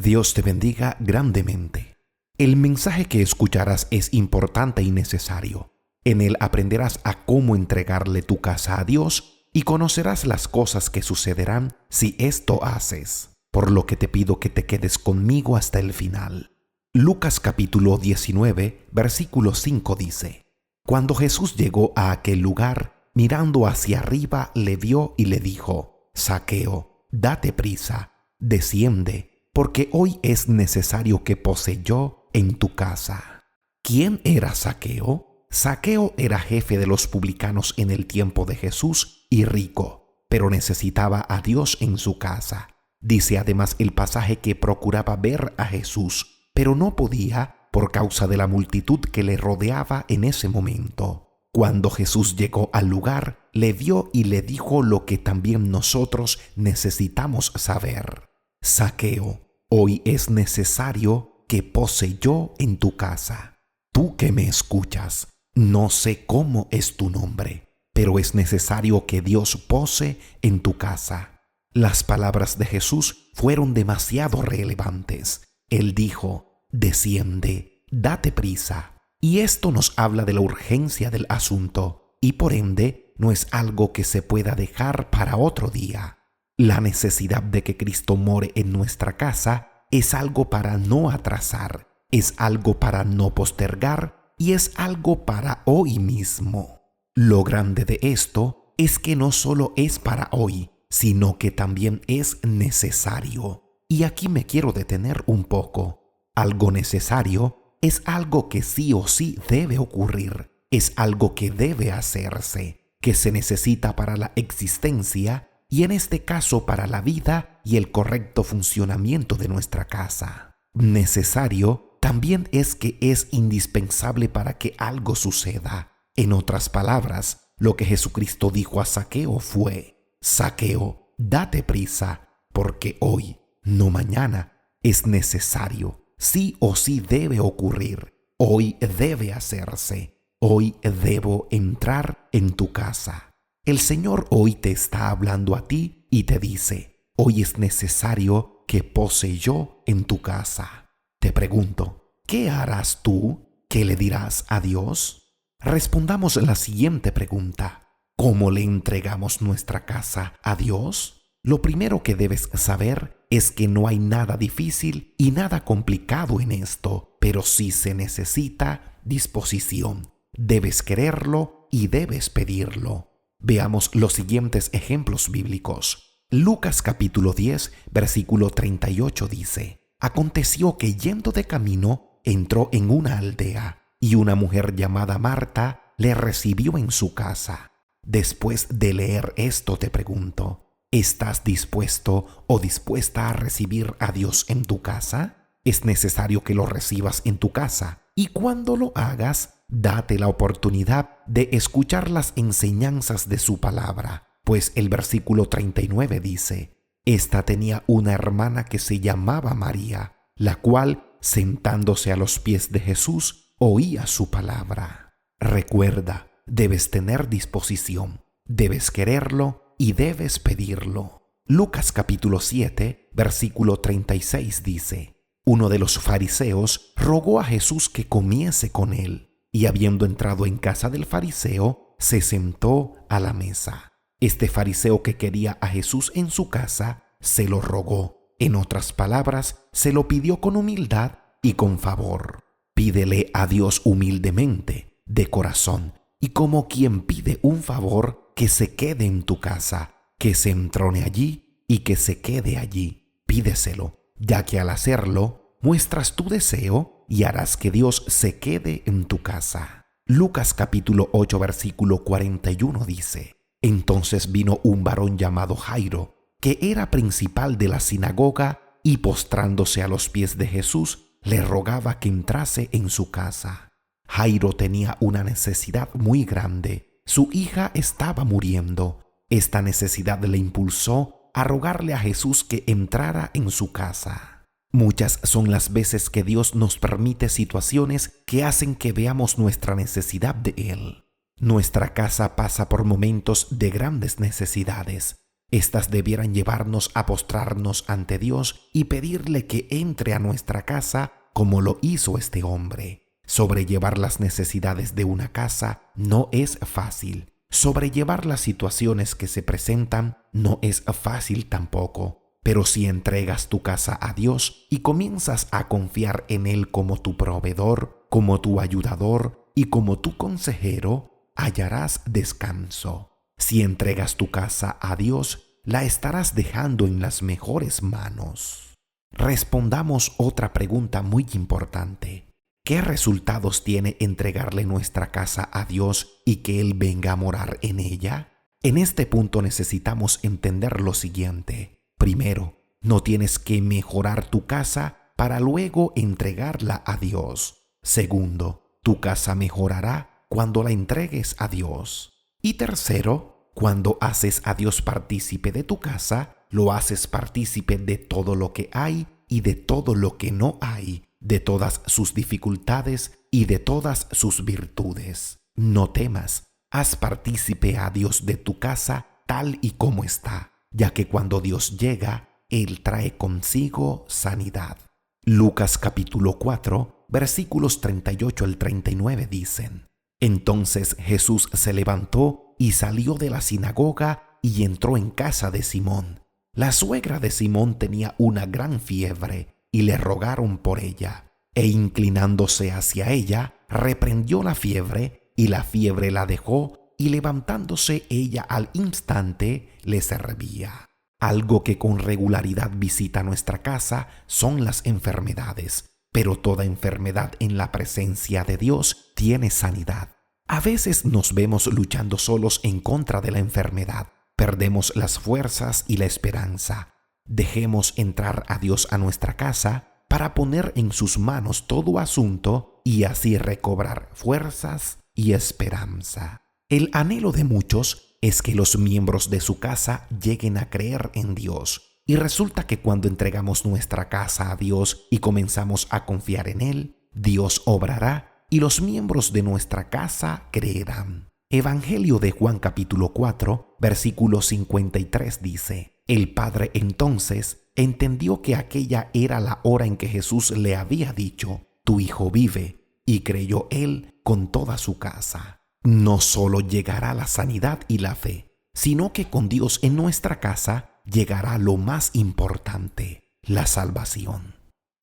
Dios te bendiga grandemente. El mensaje que escucharás es importante y necesario. En él aprenderás a cómo entregarle tu casa a Dios y conocerás las cosas que sucederán si esto haces. Por lo que te pido que te quedes conmigo hasta el final. Lucas capítulo 19, versículo 5 dice: Cuando Jesús llegó a aquel lugar, mirando hacia arriba, le vio y le dijo: Zaqueo, date prisa, desciende, porque hoy es necesario que pose yo en tu casa. ¿Quién era Zaqueo? Zaqueo era jefe de los publicanos en el tiempo de Jesús y rico, pero necesitaba a Dios en su casa. Dice además el pasaje que procuraba ver a Jesús, pero no podía por causa de la multitud que le rodeaba en ese momento. Cuando Jesús llegó al lugar, le vio y le dijo lo que también nosotros necesitamos saber. Zaqueo, hoy es necesario que pose yo en tu casa. Tú que me escuchas, no sé cómo es tu nombre, pero es necesario que Dios pose en tu casa. Las palabras de Jesús fueron demasiado relevantes. Él dijo: desciende, date prisa. Y esto nos habla de la urgencia del asunto y por ende no es algo que se pueda dejar para otro día. La necesidad de que Cristo more en nuestra casa es algo para no atrasar, es algo para no postergar y es algo para hoy mismo. Lo grande de esto es que no solo es para hoy, sino que también es necesario. Y aquí me quiero detener un poco. Algo necesario es algo que sí o sí debe ocurrir, es algo que debe hacerse, que se necesita para la existencia y en este caso para la vida y el correcto funcionamiento de nuestra casa. Necesario también es que es indispensable para que algo suceda. En otras palabras, lo que Jesucristo dijo a Zaqueo fue: Zaqueo, date prisa, porque hoy, no mañana, es necesario. Sí o sí debe ocurrir. Hoy debe hacerse. Hoy debo entrar en tu casa. El Señor hoy te está hablando a ti y te dice: hoy es necesario que pose yo en tu casa. Te pregunto, ¿qué harás tú? ¿Qué le dirás a Dios? Respondamos la siguiente pregunta: ¿cómo le entregamos nuestra casa a Dios? Lo primero que debes saber es que no hay nada difícil y nada complicado en esto, pero sí se necesita disposición. Debes quererlo y debes pedirlo. Veamos los siguientes ejemplos bíblicos. Lucas capítulo 10, versículo 38 dice: Aconteció que yendo de camino, entró en una aldea, y una mujer llamada Marta le recibió en su casa. Después de leer esto te pregunto: ¿estás dispuesto o dispuesta a recibir a Dios en tu casa? Es necesario que lo recibas en tu casa, y cuando lo hagas, date la oportunidad de escuchar las enseñanzas de su palabra, pues el versículo 39 dice: Esta tenía una hermana que se llamaba María, la cual, sentándose a los pies de Jesús, oía su palabra. Recuerda, debes tener disposición, debes quererlo y debes pedirlo. Lucas capítulo 7, versículo 36 dice: Uno de los fariseos rogó a Jesús que comiese con él. Y habiendo entrado en casa del fariseo, se sentó a la mesa. Este fariseo que quería a Jesús en su casa, se lo rogó. En otras palabras, se lo pidió con humildad y con favor. Pídele a Dios humildemente, de corazón, y como quien pide un favor, que se quede en tu casa, que se entrone allí y que se quede allí. Pídeselo, ya que al hacerlo, muestras tu deseo y harás que Dios se quede en tu casa. Lucas capítulo 8 versículo 41 dice: Entonces vino un varón llamado Jairo, que era principal de la sinagoga, y postrándose a los pies de Jesús, le rogaba que entrase en su casa. Jairo tenía una necesidad muy grande. Su hija estaba muriendo. Esta necesidad le impulsó a rogarle a Jesús que entrara en su casa. Muchas son las veces que Dios nos permite situaciones que hacen que veamos nuestra necesidad de Él. Nuestra casa pasa por momentos de grandes necesidades. Estas debieran llevarnos a postrarnos ante Dios y pedirle que entre a nuestra casa como lo hizo este hombre. Sobrellevar las necesidades de una casa no es fácil. Sobrellevar las situaciones que se presentan no es fácil tampoco. Pero si entregas tu casa a Dios y comienzas a confiar en Él como tu proveedor, como tu ayudador y como tu consejero, hallarás descanso. Si entregas tu casa a Dios, la estarás dejando en las mejores manos. Respondamos otra pregunta muy importante. ¿Qué resultados tiene entregarle nuestra casa a Dios y que Él venga a morar en ella? En este punto necesitamos entender lo siguiente. Primero, no tienes que mejorar tu casa para luego entregarla a Dios. Segundo, tu casa mejorará cuando la entregues a Dios. Y tercero, cuando haces a Dios partícipe de tu casa, lo haces partícipe de todo lo que hay y de todo lo que no hay, de todas sus dificultades y de todas sus virtudes. No temas, haz partícipe a Dios de tu casa tal y como está, ya que cuando Dios llega, Él trae consigo sanidad. Lucas capítulo 4, versículos 38 al 39 dicen: Entonces Jesús se levantó y salió de la sinagoga y entró en casa de Simón. La suegra de Simón tenía una gran fiebre y le rogaron por ella. E inclinándose hacia ella, reprendió la fiebre y la fiebre la dejó y levantándose ella al instante le servía. Algo que con regularidad visita nuestra casa son las enfermedades, pero toda enfermedad en la presencia de Dios tiene sanidad. A veces nos vemos luchando solos en contra de la enfermedad. Perdemos las fuerzas y la esperanza. Dejemos entrar a Dios a nuestra casa para poner en sus manos todo asunto y así recobrar fuerzas y esperanza. El anhelo de muchos es que los miembros de su casa lleguen a creer en Dios. Y resulta que cuando entregamos nuestra casa a Dios y comenzamos a confiar en Él, Dios obrará y los miembros de nuestra casa creerán. Evangelio de Juan capítulo 4, versículo 53 dice: El padre entonces entendió que aquella era la hora en que Jesús le había dicho: Tu hijo vive, y creyó él con toda su casa. No solo llegará la sanidad y la fe, sino que con Dios en nuestra casa llegará lo más importante, la salvación.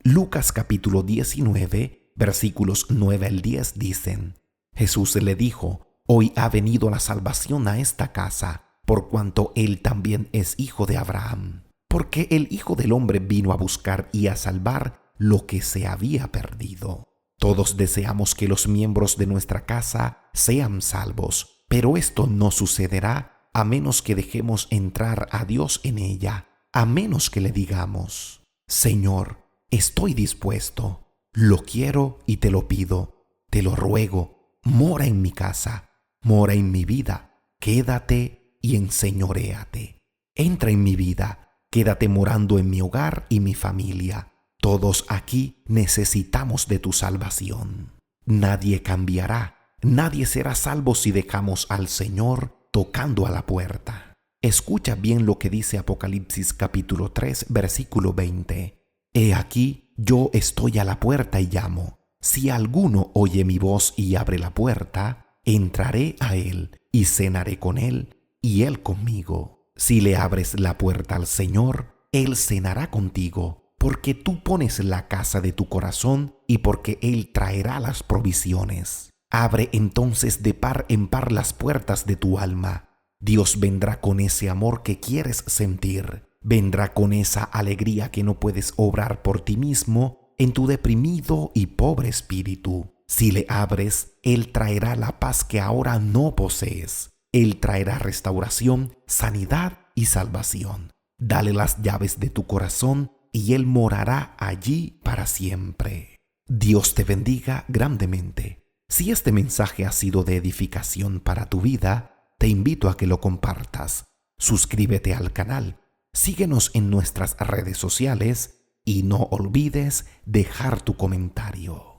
Lucas capítulo 19, versículos 9 al 10 dicen: Jesús le dijo: Hoy ha venido la salvación a esta casa, por cuanto él también es hijo de Abraham. Porque el Hijo del Hombre vino a buscar y a salvar lo que se había perdido. Todos deseamos que los miembros de nuestra casa sean salvos, pero esto no sucederá a menos que dejemos entrar a Dios en ella, a menos que le digamos: Señor, estoy dispuesto, lo quiero y te lo pido, te lo ruego, mora en mi casa. Mora en mi vida, quédate y enseñoréate. Entra en mi vida, quédate morando en mi hogar y mi familia. Todos aquí necesitamos de tu salvación. Nadie cambiará, nadie será salvo si dejamos al Señor tocando a la puerta. Escucha bien lo que dice Apocalipsis capítulo 3, versículo 20. He aquí, yo estoy a la puerta y llamo. Si alguno oye mi voz y abre la puerta, entraré a él y cenaré con él y él conmigo. Si le abres la puerta al Señor, Él cenará contigo, porque tú pones la casa de tu corazón y porque Él traerá las provisiones. Abre entonces de par en par las puertas de tu alma. Dios vendrá con ese amor que quieres sentir. Vendrá con esa alegría que no puedes obrar por ti mismo en tu deprimido y pobre espíritu. Si le abres, Él traerá la paz que ahora no posees. Él traerá restauración, sanidad y salvación. Dale las llaves de tu corazón y Él morará allí para siempre. Dios te bendiga grandemente. Si este mensaje ha sido de edificación para tu vida, te invito a que lo compartas. Suscríbete al canal, síguenos en nuestras redes sociales y no olvides dejar tu comentario.